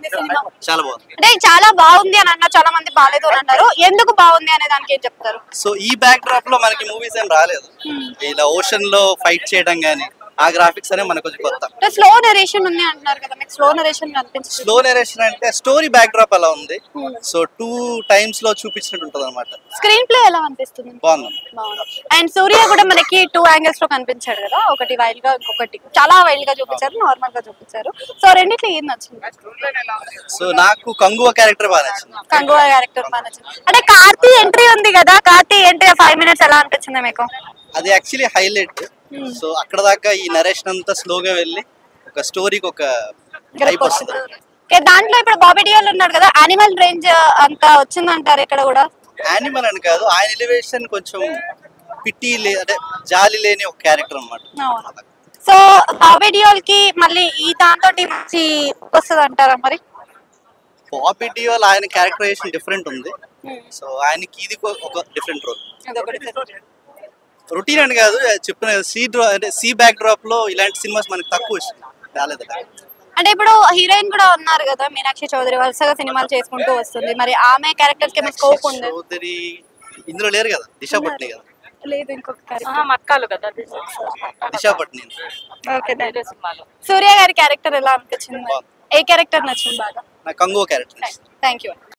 Cinema చాలా బాగుంది. అంటే చాలా బాగుంది అని అన్నారు, చాలా మంది బాగాలేదు అని అన్నారు. ఎందుకు బాగుంది అనే దానికి ఏం చెప్తారు? సో ఈ బ్యాక్ డ్రాప్ లో మనకి మూవీస్ ఏం రాలేదు. ఇలా ఓషన్ లో ఫైట్ చేయడం గానీ ఆ గ్రాఫిక్స్ అనే మనకు కొంచెం కొత్త. స్లో నరేషన్ ఉంది అంటున్నారు కదా, మీకు స్లో నరేషన్ అనిపించింది? స్లో నెరేషన్ అంటే స్టోరీ బ్యాక్ డ్రాప్ అలా ఉంది. సో 2 times లో చూపించినట్టు ఉంటది అనమాట. స్క్రీన్ ప్లే ఎలా అనిపిస్తుంది? బాగుంది. అండ్ సూర్య కూడా మనకి 2 angles లో కనిపించాడు కదా, ఒకటి వైల్డ్ గా ఇంకొకటి చాలా వైల్డ్ గా చూపించారు, నార్మల్ గా చూపించారు. సో రెండిట్లో ఏం నచ్చింది? సో నాకు కంగువ క్యారెక్టర్ బాగా నచ్చింది. కంగువా క్యారెక్టర్ బాగా నచ్చింది. అంటే కార్తీ ఎంట్రీ ఉంది కదా, కార్తీ ఎంట్రీ 5 minutes ఎలా అనిపించింది మీకు? అది యాక్చువల్లీ హైలైట్. సో అక్కడ దాకా ఈ నరేషన్ అంతా స్లోగా వెళ్ళి ఒక స్టోరీకి ఒక హైప్ వస్తుంది. దాంట్లో ఇప్పుడు బాబీ డియోల్ ఉన్నాడు కదా, యానిమల్ రేంజ్ అంతా వచ్చిందంటారు ఇక్కడ కూడా. యానిమల్ అని కాదు, ఆయన ఎలివేషన్ కొంచెం అంటే జాలి లేని ఒక క్యారెక్టర్ అన్నమాట. సో బాబీ డియోల్ కి మళ్ళీ ఈ దాంతో మంచి వస్తుంది అంటారా మరి? బాబీ డియోల్ ఆయన క్యారెక్టరైజేషన్ డిఫరెంట్ ఉంది. సో ఆయనకి ఇది ఒక డిఫరెంట్ రోల్. రొటీన్ అని కాదు, చెప్పిన సీ బ్యాక్ డ్రాప్ లో ఇలాంటి సినిమాస్ మనకి తక్కువ రాలేదు. అంటే ఇప్పుడు హీరోయిన్ కూడా ఉన్నారు కదా, మీనాక్షి చౌదరి వరుసగా సినిమాలు చేసుకుంటూ వస్తుంది, మరి ఆమె క్యారెక్టర్స్ కి స్కోప్ ఉంది? చౌదరి ఇందులో లేరు కదా, దిశా పట్ని కదా. లేదు, ఇంకొక మక్కాలు కదా దిశా పట్ని. ఓకే. సూర్య గారి క్యారెక్టర్ ఎలా అనిపించింది? ఏ క్యారెక్టర్ నచ్చింది బాగా? నాకు కంగువ క్యారెక్టర్. Thank you.